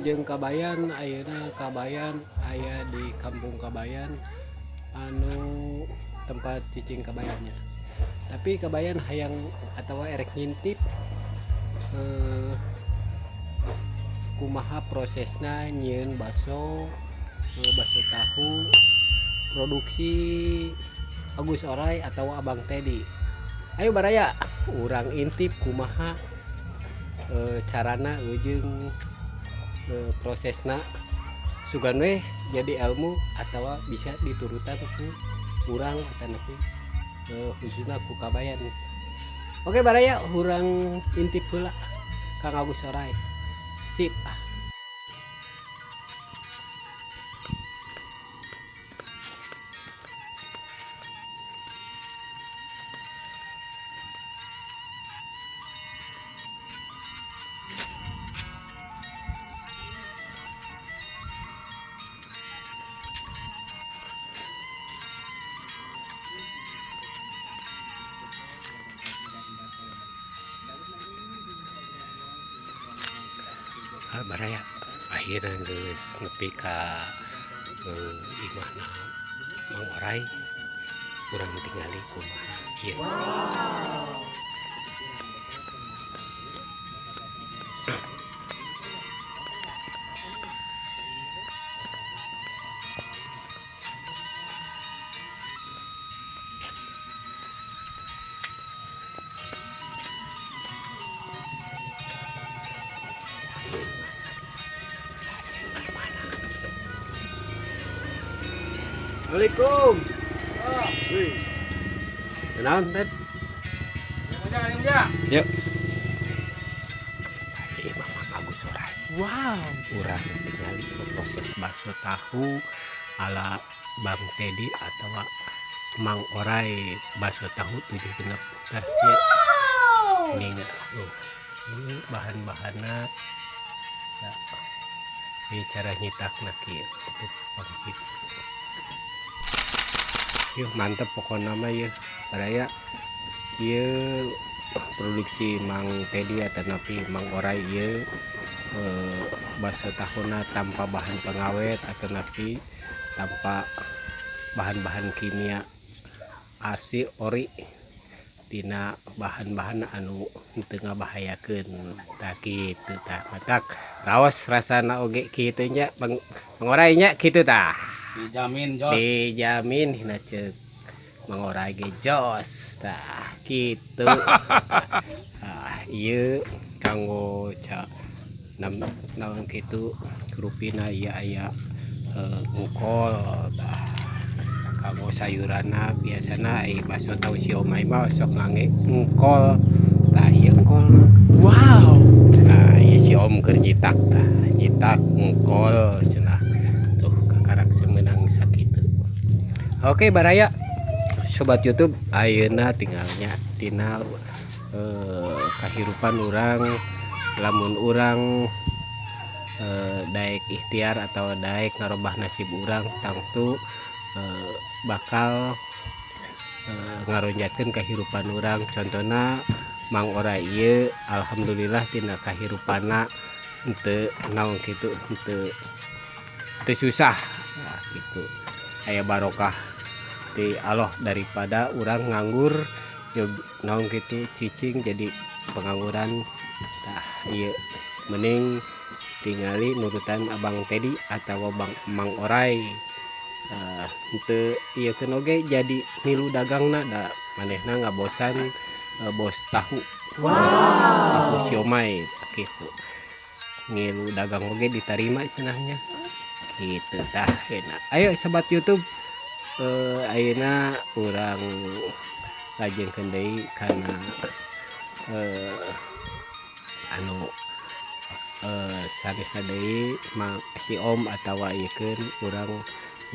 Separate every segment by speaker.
Speaker 1: jeung Kabayan ayeuna Kabayan aya di Kampung Kabayan anu tempat cicing kabayannya. Tapi Kabayan hayang atawa erek ngintip kumaha prosesna nyieun baso tahu produksi Agus Oray atau Abang Teddy. Ayo baraya urang intip kumaha carana jeung prosesna sugan we jadi ilmu atau bisa diturutan ku urang atanapi khususna ku Kabayan. Oke baraya urang intip heula Kang Agus Oray. Sip. Baraya akhirnya geus nepi ka imahna Mang Oray kurang tingali kumaha ieu. Assalamualaikum. Wih. Kenalan, Ted. Yuk. Ini Mang Agus Oray.
Speaker 2: Wow.
Speaker 1: Urang tinggali proses bakso tahu ala Bang Teddy atau Mang Oray bakso tahu 7 genep. Tah ya. Ini bahan-bahanna ya. Ini cara nyitakna kieu untuk pangsit. Yuk mantep pokoknya mah ya baraya ieu produksi Mang Teddy atau napi Mang Oray ieu bakso tahuna tanpa bahan pengawet atau napi tanpa bahan-bahan kimia asli ori tina bahan-bahan anu teu ngabahayakeun tah kitu tah matak raos rasana oge kitu nya Mang Oray nya kitu tah.
Speaker 2: Dijamin jos.
Speaker 1: Dijamin hina ceuk Mang Oray ge jos tah kitu. Ieu kanggo naon kitu rupina ieu aya engkol tah kanggo sayuranna biasana bakso tahu siomay mah sok ngangge engkol tah ieu engkol.
Speaker 2: Wow.
Speaker 1: Nah ieu si om keur nyitak tah nyitak engkol cenah semenang sakitu. Oke baraya sobat YouTube ayeuna tinggalnya tina kahirupan urang lamun urang daek ikhtiar atau daek ngarobah nasib urang tangtu bakal ngaronjatkeun kahirupan urang. Contohna Mang Oray ieu alhamdulillah tina kahirupanna henteu naon kitu henteu susah. Nah, gitu aya barokah di Allah daripada urang nganggur naon gitu cicing jadi pengangguran. Tah ieu mending tingali nurutan Abang Teddy atau Mang Oray henteu ieu keun oge jadi milu dagangna da manehna ngabosan bos tahu. Wow. Tahu siomay kitu ngilu dagang oge ditarima cenahnya gitu tah enak. Ayo sobat YouTube ayeuna urang lajengkeun deui kana anu sanesna deui si om atawa iekeun urang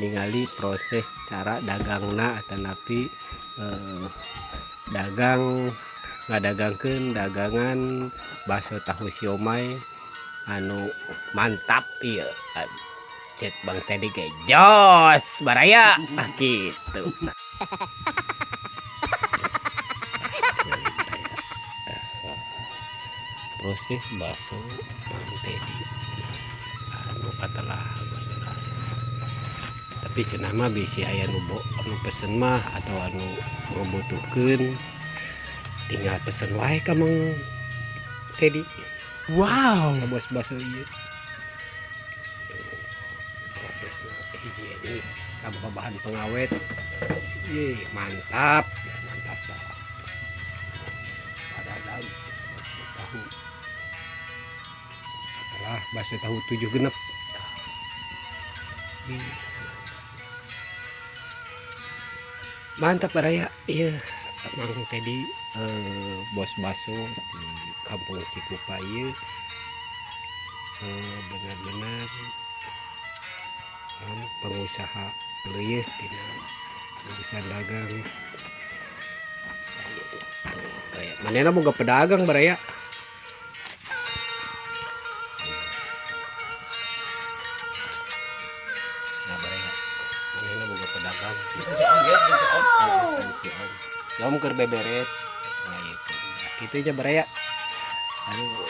Speaker 1: ningali proses cara dagangna atanapi dagang ngadagangkeun dagangan bakso tahu siomay anu mantap ieu. Cek Bang Teddy ge jos baraya gitu. Proses bakso Bang Teddy patalah gosora. Tapi cenah mah bisi aya nu pesen mah atau anu membutuhkeun tinggal pesen wae ka Mang Teddy.
Speaker 2: Wow.
Speaker 1: Ka bos baso ieu. Prosesna higienis tanpa bahan pengawet. Ye, mantap. Mantap dah. Padahal tahu. Adalah bakso tahu 7 genep. Mantap Raya. Iya, Mang Teddy bos baso di Kampung Cikupa ieu benar-benar pengusaha leuyeeh tina urusan dagang. Kayak manehna boga pedagang Baraya. Nah Baraya, manehna boga pedagang. Om keur beberes. Nah itu. Gitu aja Baraya. Aduh.